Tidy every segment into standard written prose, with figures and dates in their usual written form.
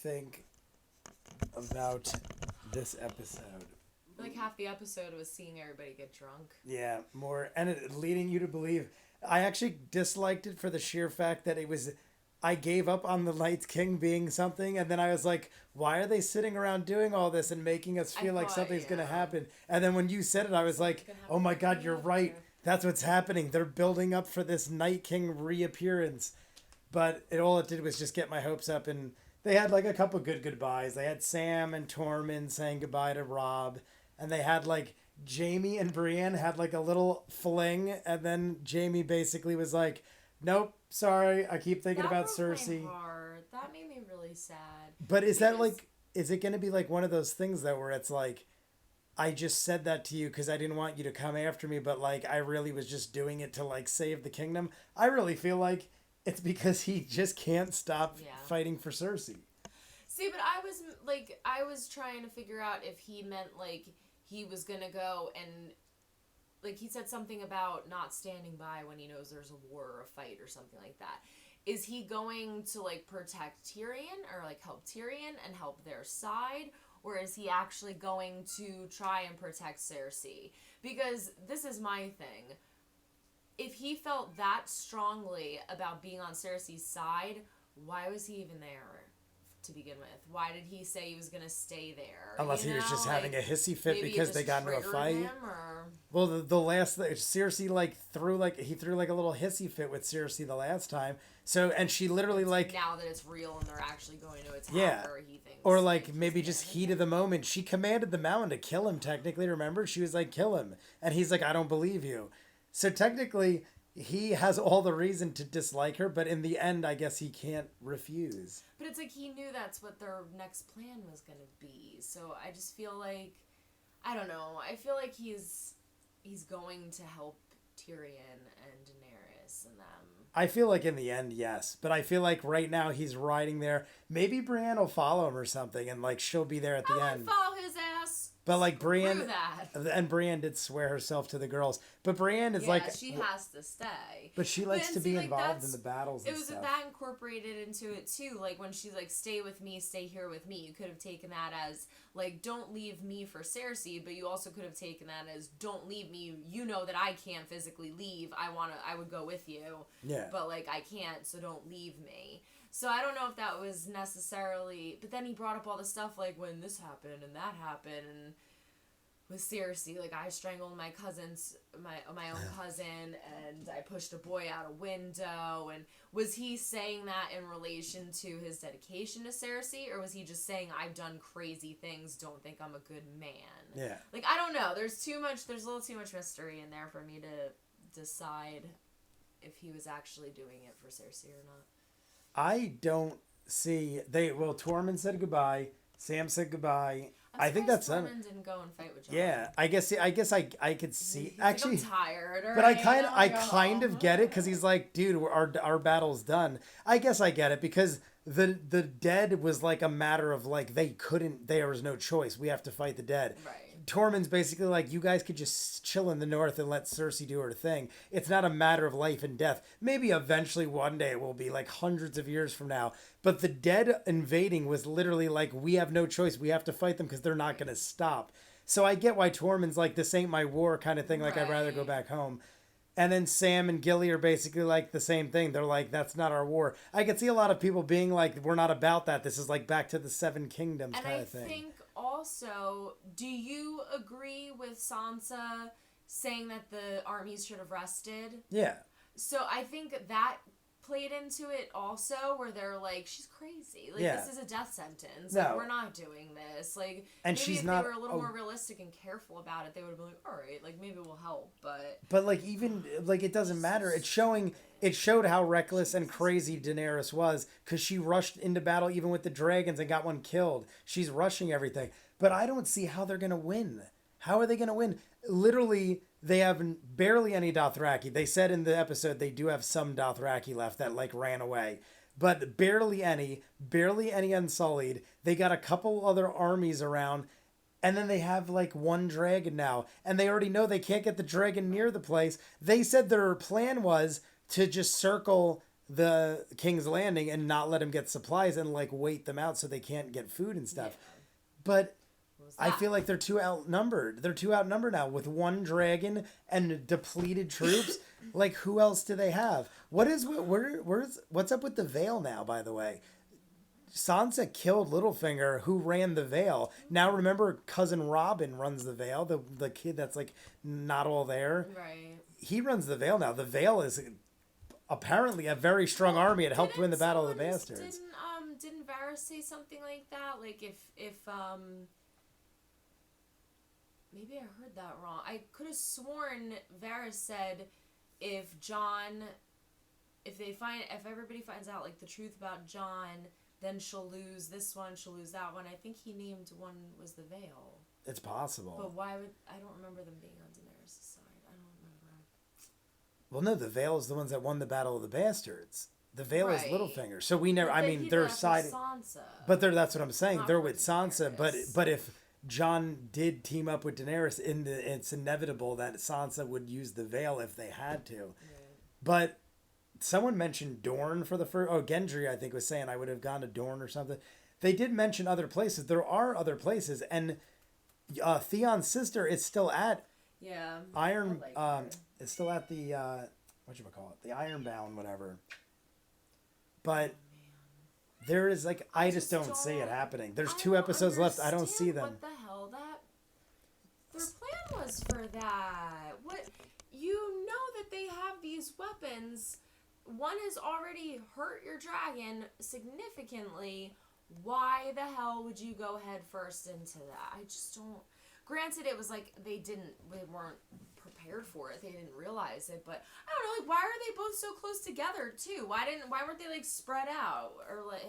think about this episode? Like half the episode was seeing everybody get drunk. Yeah, more, and it leading you to believe. I actually disliked it for the sheer fact that it was. I gave up on the Night King being something, and then I was like, why are they sitting around doing all this and making us feel like something's going to happen? And then when you said it, I was like, oh my God, you're right. That's what's happening. They're building up for this Night King reappearance. But all it did was just get my hopes up, and they had like a couple good goodbyes. They had Sam and Tormund saying goodbye to Robb, and they had like Jaime and Brienne had like a little fling, and then Jaime basically was like, nope, sorry, I keep thinking about Cersei. That made me really sad. But is that like, is it going to be like one of those things though where it's like, I just said that to you because I didn't want you to come after me, but like I really was just doing it to like save the kingdom? I really feel like it's because he just can't stop fighting for Cersei. See, but I was trying to figure out if he meant like he was going to go and like he said something about not standing by when he knows there's a war or a fight or something like that. Is he going to like protect Tyrion or like help Tyrion and help their side? Or is he actually going to try and protect Cersei? Because this is my thing. If he felt that strongly about being on Cersei's side, why was he even there to begin with? Why did he say he was going to stay there? Unless he was just having a hissy fit because they got into a fight. Well, the last Cersei threw a little hissy fit with Cersei the last time. So, and she literally like now that it's real and they're actually going to attack her, he thinks. Or like maybe just heat of the moment. She commanded the Mountain to kill him. Technically, remember, she was like, kill him, and he's like, I don't believe you. So technically, he has all the reason to dislike her, but in the end, I guess he can't refuse. But it's like he knew that's what their next plan was going to be. So I just feel like, I don't know. I feel like he's going to help Tyrion and Daenerys and them. I feel like in the end, yes. But I feel like right now he's riding there. Maybe Brienne will follow him or something, and like she'll be there at the end. Follow his ass. But like Brienne, that. And Brienne did swear herself to the girls. But Brienne is she has to stay. But she likes to be involved in the battles. It was that incorporated into it too. Like when she's like, "Stay with me, stay here with me." You could have taken that as like, "Don't leave me for Cersei," but you also could have taken that as, "Don't leave me. You know that I can't physically leave. I would go with you. Yeah. But like I can't, so don't leave me." So I don't know if that was necessarily... But then he brought up all the stuff like when this happened and that happened and with Cersei, like I strangled my own cousin and I pushed a boy out a window. And was he saying that in relation to his dedication to Cersei, or was he just saying I've done crazy things, don't think I'm a good man? Yeah. Like I don't know. There's a little too much mystery in there for me to decide if he was actually doing it for Cersei or not. I don't see Tormund said goodbye. Sam said goodbye. I think that's Tormund didn't go and fight with Jon. Yeah, I guess I could see actually. I'm tired. But I kind of get it because he's like, dude, our battle's done. I guess I get it because the dead was like a matter of like there was no choice. We have to fight the dead. Right. Tormund's basically like, you guys could just chill in the north and let Cersei do her thing. It's not a matter of life and death. Maybe eventually one day it will be like hundreds of years from now. But the dead invading was literally like, we have no choice. We have to fight them because they're not going to stop. So I get why Tormund's like, this ain't my war kind of thing. Like, I'd rather go back home. And then Sam and Gilly are basically like the same thing. They're like, that's not our war. I could see a lot of people being like, we're not about that. This is like back to the Seven Kingdoms kind of thing. And I think also, do you agree with Sansa saying that the armies should have rested? Yeah. So I think that played into it also, where they're like, she's crazy. Like, this is a death sentence. Like, we're not doing this. Like, and maybe she's if not they were a little more realistic and careful about it, they would have been like, all right, like, maybe we'll help, But, like, even, like, it doesn't matter. It showed how reckless and crazy Daenerys was, because she rushed into battle even with the dragons and got one killed. She's rushing everything. But I don't see how they're going to win. How are they going to win? Literally, they have barely any Dothraki. They said in the episode they do have some Dothraki left that like ran away. But barely any Unsullied. They got a couple other armies around. And then they have like one dragon now. And they already know they can't get the dragon near the place. They said their plan was to just circle the King's Landing and not let them get supplies and like wait them out so they can't get food and stuff. Yeah. But What was I that? feel like they're too outnumbered. They're too outnumbered now with one dragon and depleted troops. Like, who else do they have? What's up with the Veil now, by the way? Sansa killed Littlefinger, who ran the Veil. Now remember, cousin Robin runs the Veil, the kid that's like not all there. Right. He runs the Veil now. The Veil is apparently a very strong army. It helped win the Battle of the Bastards. Didn't Varys say something like that? Like if maybe I heard that wrong. I could have sworn Varys said if everybody finds out like the truth about Jon, then she'll lose this one, she'll lose that one. I think he named one was the Veil. It's possible. But why would I don't remember them being on Daenerys' side. I don't remember. Well, no, the Veil is the ones that won the Battle of the Bastards. The Veil is Right. Littlefinger. So we never. But I then mean, he they're left with siding. Sansa. But that's what I'm saying. Not They're for with Sansa. Daenerys. But if Jon did team up with Daenerys, it's inevitable that Sansa would use the Veil if they had to. Right. But someone mentioned Dorne for the first. Oh, Gendry, I think, was saying I would have gone to Dorne or something. They did mention other places. There are other places, and Theon's sister is still at Yeah. Iron. I like her. It's still at the whatchamacallit, the Ironbound, whatever. But there is like I just don't see it happening. There's 2 episodes left. I don't see them. What the hell their plan was for that? What you know that they have these weapons. One has already hurt your dragon significantly. Why the hell would you go head first into that? I just don't. Granted, it was like they weren't prepared for it. They didn't realize it, but I don't know. Like, why are they both so close together too? Why weren't they like spread out or like?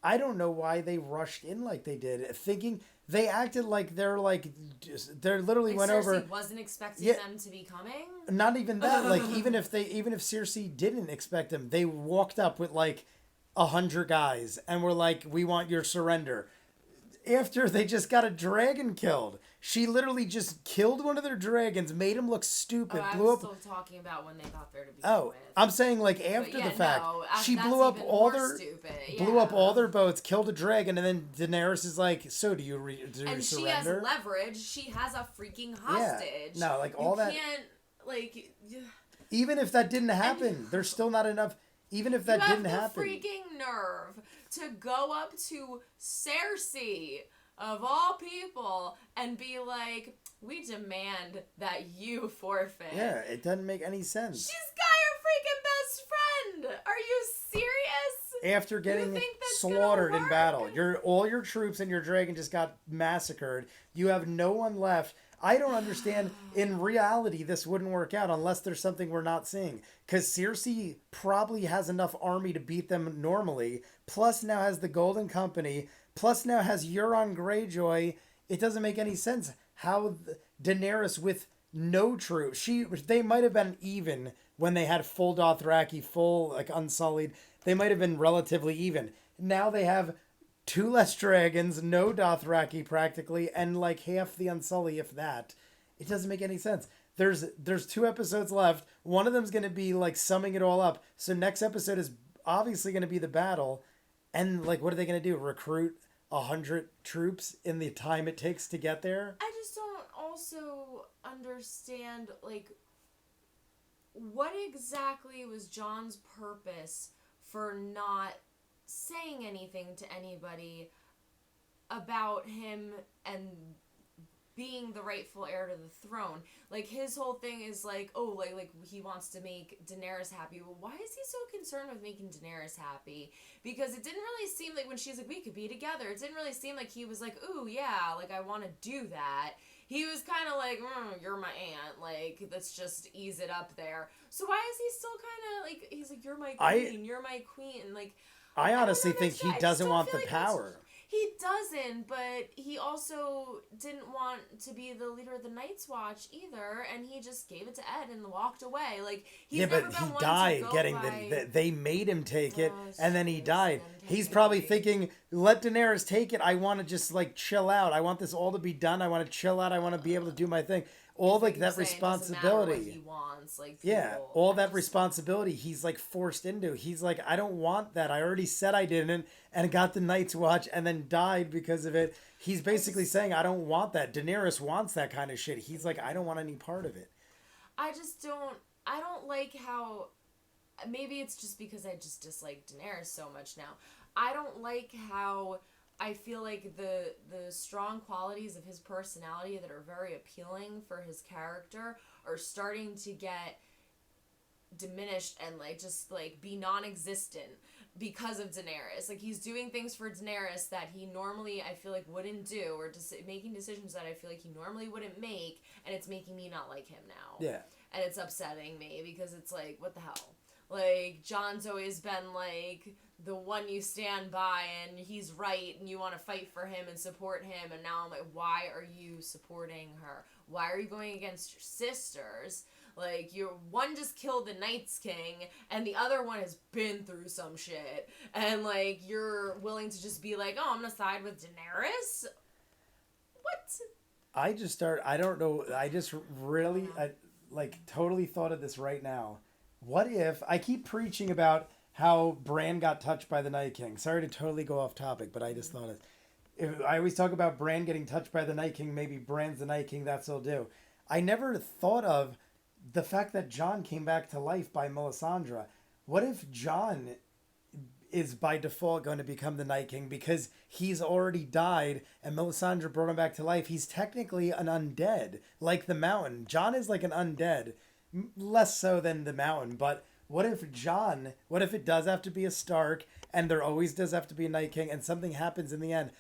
I don't know why they rushed in like they did, thinking they acted like they're literally Like went Cersei over. wasn't expecting Yeah. them to be coming. Not even that. Like even if Cersei didn't expect them, they walked up with like 100 guys and were like, "We want your surrender." After they just got a dragon killed, she literally just killed one of their dragons, made him look stupid, I blew was up. still talking about when they got there to begin Oh, with. I'm saying like But after yeah, the fact, no, she that's blew up even all more their stupid. blew up Yeah. all their boats, killed a dragon, and then Daenerys is like, "So do you And she has surrender?" leverage. She has a freaking hostage. No, like all you that. Can't like. Even if that didn't happen, there's still not enough. Even if that didn't you have happen, the freaking nerve to go up to Cersei of all people and be like, "We demand that you forfeit." yeah, it doesn't make any sense. She's got your freaking best friend. Are you serious? After getting think that's slaughtered gonna in battle, work? all your troops and your dragon just got massacred. You have no one left. I don't understand. In reality, this wouldn't work out unless there's something we're not seeing. Because Cersei probably has enough army to beat them normally. Plus now has the Golden Company. Plus now has Euron Greyjoy. It doesn't make any sense how Daenerys with no troops. They might have been even when they had full Dothraki, full like Unsullied. They might have been relatively even. Now they have 2 less dragons, no Dothraki practically, and like half the Unsullied, if that. It doesn't make any sense. There's 2 episodes left. One of them's going to be like summing it all up. So next episode is obviously going to be the battle. And like, what are they going to do? Recruit 100 troops in the time it takes to get there? I just don't also understand, like, what exactly was John's purpose for not saying anything to anybody about him and being the rightful heir to the throne? Like, his whole thing is like, oh, like he wants to make Daenerys happy. Well, why is he so concerned with making Daenerys happy? Because it didn't really seem like when she's like, we could be together, it didn't really seem like he was like, ooh, yeah, like, I want to do that. He was kind of like, you're my aunt, like, let's just ease it up there. So why is he still kind of like, he's like, you're my queen, like, I honestly think he I just doesn't don't want feel the like that's- power. He doesn't, but he also didn't want to be the leader of the Night's Watch either, and he just gave it to Ed and walked away. Like, he's Yeah, never but been he one died to go getting by... they made him take it, Oh, and then he jeez, died. then He's take probably it. thinking, let Daenerys take it. I want to just like chill out. I want this all to be done. I want to chill out. I want to be able to do my thing. all It's like you're that saying, it doesn't matter what responsibility. he wants. Like Yeah, people, all I that just, responsibility he's like forced into. He's like, I don't want that. I already said I didn't and got the Night's Watch and then died because of it. He's basically saying, I don't want that. Daenerys wants that kind of shit. He's like, I don't want any part of it. I just don't. I don't like how. Maybe it's just because I just dislike Daenerys so much now. I don't like how I feel like the strong qualities of his personality that are very appealing for his character are starting to get diminished and like just like be non-existent because of Daenerys. Like he's doing things for Daenerys that he normally I feel like wouldn't do, or just making decisions that I feel like he normally wouldn't make, and it's making me not like him now. Yeah. And it's upsetting me because it's like, what the hell? Like John's always been like the one you stand by and he's right and you want to fight for him and support him, and now I'm like, why are you supporting her? Why are you going against your sisters? Like, you're one just killed the Night's King, and the other one has been through some shit. And, like, you're willing to just be like, oh, I'm gonna side with Daenerys? What? I don't know. I just really, totally thought of this right now. What if, I keep preaching about how Bran got touched by the Night King. Sorry to totally go off topic, but I just thought it. If I always talk about Bran getting touched by the Night King, maybe Bran's the Night King, that's what he'll do. I never thought of the fact that Jon came back to life by Melisandre. What if Jon is by default going to become the Night King because he's already died and Melisandre brought him back to life? He's technically an undead, like the Mountain. Jon is like an undead, less so than the Mountain. But what if it does have to be a Stark, and there always does have to be a Night King, and something happens in the end?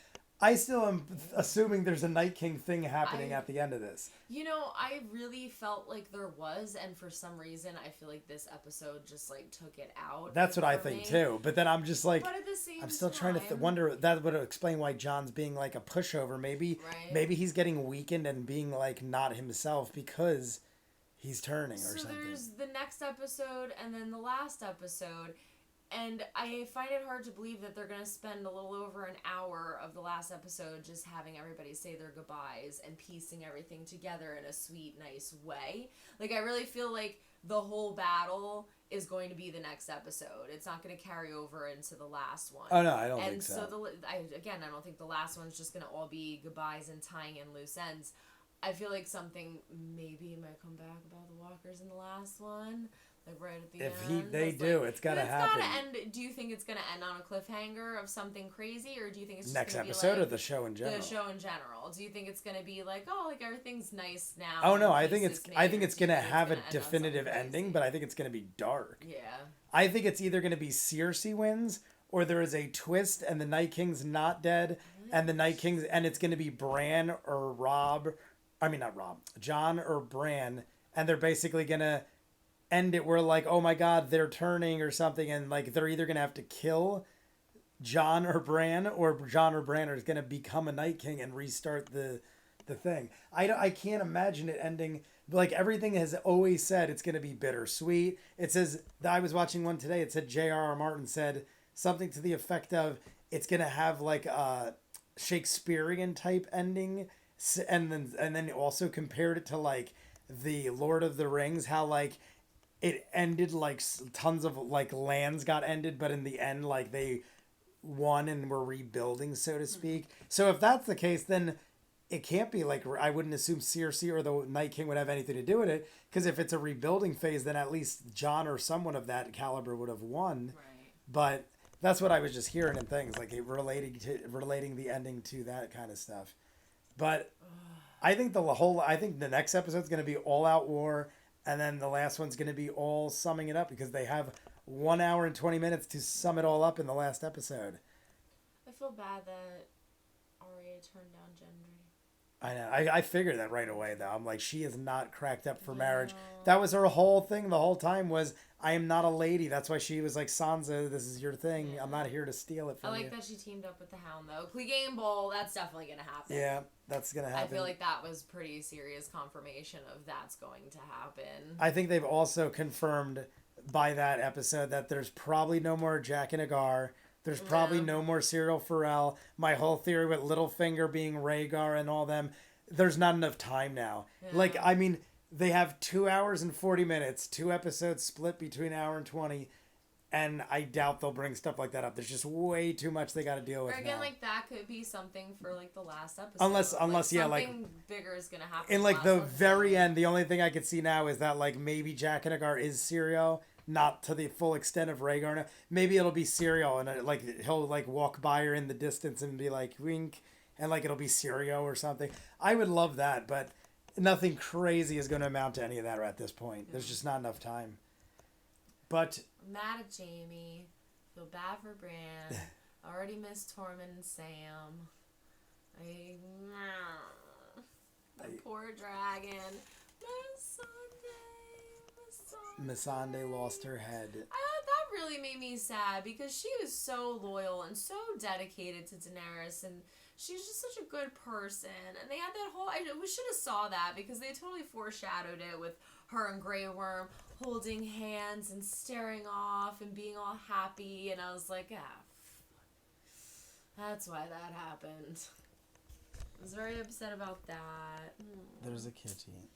I still am assuming there's a Night King thing happening at the end of this. You know, I really felt like there was, and for some reason, I feel like this episode just, like, took it out. That's what I think, too. But then I'm just like, but at the same I'm still time, trying to wonder, that would explain why John's being, like, a pushover. Maybe he's getting weakened and being, like, not himself because he's turning or something. So there's the next episode and then the last episode. And I find it hard to believe that they're going to spend a little over an hour of the last episode just having everybody say their goodbyes and piecing everything together in a sweet, nice way. Like, I really feel like the whole battle is going to be the next episode. It's not going to carry over into the last one. Oh, no, I don't think so. And so, I don't think the last one's just going to all be goodbyes and tying in loose ends. I feel like something maybe might come back about the walkers in the last one. Like right at the end. It's gotta happen. End. Do you think it's gonna end on a cliffhanger of something crazy, or do you think it's just next gonna episode be like or the show in general? The show in general. Do you think it's gonna be like, oh, like everything's nice now? Oh no, I think it's gonna have a definitive ending, but I think it's gonna be dark. Yeah. I think it's either gonna be Cersei wins, or there is a twist and the Night King's not dead, and the Night King's, and it's gonna be Bran or Jon or Bran, and they're basically gonna end it where like, oh my god, they're turning or something, and like they're either gonna have to kill Jon or Bran are gonna become a Night King and restart the thing. I can't imagine it ending like everything has always said. It's gonna be bittersweet. It says, I was watching one today, it said J.R.R. Martin said something to the effect of it's gonna have like a Shakespearean type ending, and then also compared it to like the Lord of the Rings, how like it ended like tons of like lands got ended, but in the end like they won and were rebuilding, so to speak. So if that's the case, then it can't be like, I wouldn't assume Cersei or the Night King would have anything to do with it, because if it's a rebuilding phase, then at least Jon or someone of that caliber would have won. Right. But that's what I was just hearing in things like it relating the ending to that kind of stuff. But I think the next episode's going to be all out war. And then the last one's going to be all summing it up, because they have 1 hour and 20 minutes to sum it all up in the last episode. I feel bad that Arya turned down Gendry. I know. I figured that right away, though. I'm like, she is not cracked up for marriage. That was her whole thing the whole time was, I am not a lady. That's why she was like, Sansa, this is your thing. Yeah. I'm not here to steal it from you. I like that she teamed up with the Hound, though. Clegane Bowl, that's definitely going to happen. Yeah, that's going to happen. I feel like that was pretty serious confirmation of that's going to happen. I think they've also confirmed by that episode that there's probably no more Jack and Agar. There's probably no more Cyril Farrell. My whole theory with Littlefinger being Rhaegar and all them, there's not enough time now. Yeah. Like, I mean, they have 2 hours and 40 minutes, 2 episodes split between an hour and 20, and I doubt they'll bring stuff like that up. There's just way too much they got to deal with Or again, now. like that could be something for like the last episode. Unless like, yeah, like something bigger is gonna happen. in like the last very episode. end, the only thing I could see now is that like maybe Jack and Agar is Serial, not to the full extent of Rhaegar. Maybe it'll be Serial, and like he'll like walk by her in the distance and be like wink, and like it'll be Serial or something. I would love that, but nothing crazy is going to amount to any of that at this point. There's just not enough time. But I'm mad at Jamie. Feel bad for Bran. Already miss Tormund and Sam. The poor dragon. Missandei lost her head. That really made me sad because she was so loyal and so dedicated to Daenerys, and she's just such a good person. And they had that whole. We should have saw that because they totally foreshadowed it with her and Grey Worm holding hands and staring off and being all happy. And I was like, that's why that happened. I was very upset about that. There's a kitty.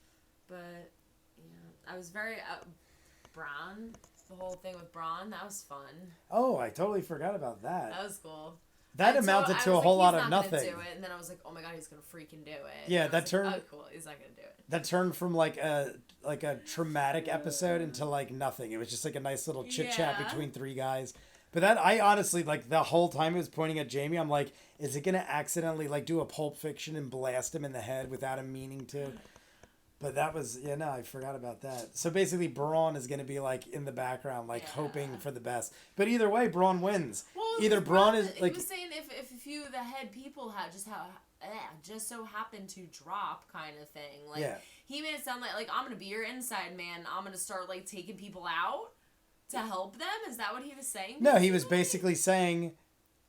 But yeah, I was very Bronn. The whole thing with Bronn, that was fun. Oh, I totally forgot about that. That was cool. That amounted to a whole lot of nothing. He's not gonna do it, and then I was like, oh my god, he's gonna freaking do it. Yeah, that turned. Oh, cool. He's not gonna do it. That turned from like a traumatic episode into like nothing. It was just like a nice little chit chat between three guys. But that I honestly like the whole time it was pointing at Jamie. I'm like, is it gonna accidentally like do a Pulp Fiction and blast him in the head without him meaning to? But that was I forgot about that. So basically, Braun is gonna be like in the background, like hoping for the best. But either way, Braun wins. Well, either Braun is like he was saying if a few of the head people had just so happened to drop kind of thing. Like he made it sound like I'm gonna be your inside man. I'm gonna start like taking people out to help them. Is that what he was saying? No, he was basically saying,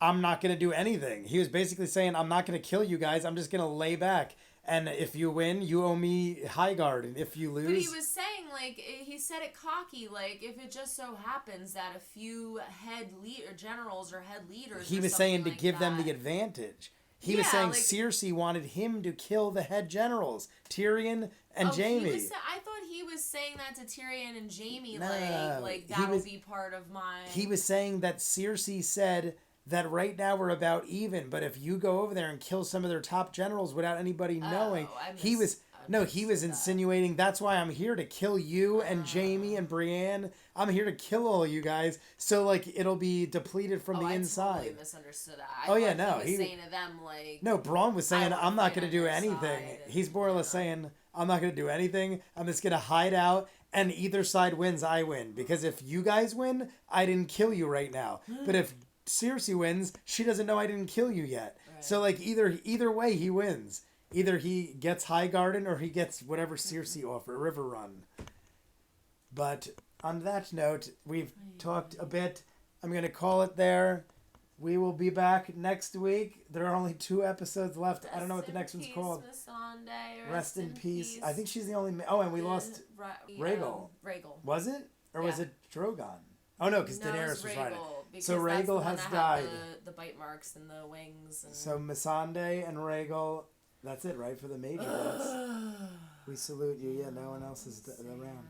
I'm not gonna do anything. He was basically saying, I'm not gonna kill you guys. I'm just gonna lay back. And if you win, you owe me Highguard. And if you lose... But he was saying, like, he said it cocky, like, if it just so happens that a few generals or head leaders he was saying to give them the advantage. He was saying like, Cersei wanted him to kill the head generals, Tyrion and Jaime. I thought he was saying that to Tyrion and Jaime, like that would be part of my... He was saying that Cersei said... that right now we're about even, but if you go over there and kill some of their top generals without anybody knowing, he was insinuating that's why I'm here to kill you and Jaime and Brienne. I'm here to kill all you guys, so like it'll be depleted from the inside. I totally misunderstood that. He was saying to them like. No, Braun was saying I'm not going to do anything. He's more or less saying I'm not going to do anything. I'm just going to hide out. And either side wins, I win. Because if you guys win, I didn't kill you right now. But if Cersei wins, she doesn't know I didn't kill you yet. Right. So like either way he wins. Either he gets Highgarden or he gets whatever Cersei offer, River Run. But on that note, we've talked a bit. I'm going to call it there. We will be back next week. There are only 2 episodes left. I don't know what the next one's called. Rest in peace. I think she's the only... Oh, and we lost Rhaegal. Was it? Or was it Drogon? Oh no, because Daenerys was riding. So Rhaegal has died. The bite marks and the wings. And... So Missandei and Rhaegal, that's it, right? For the major ones. We salute you. Yeah, no one else is around.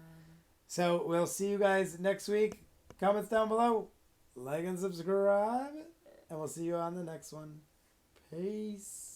So we'll see you guys next week. Comments down below. Like and subscribe. And we'll see you on the next one. Peace.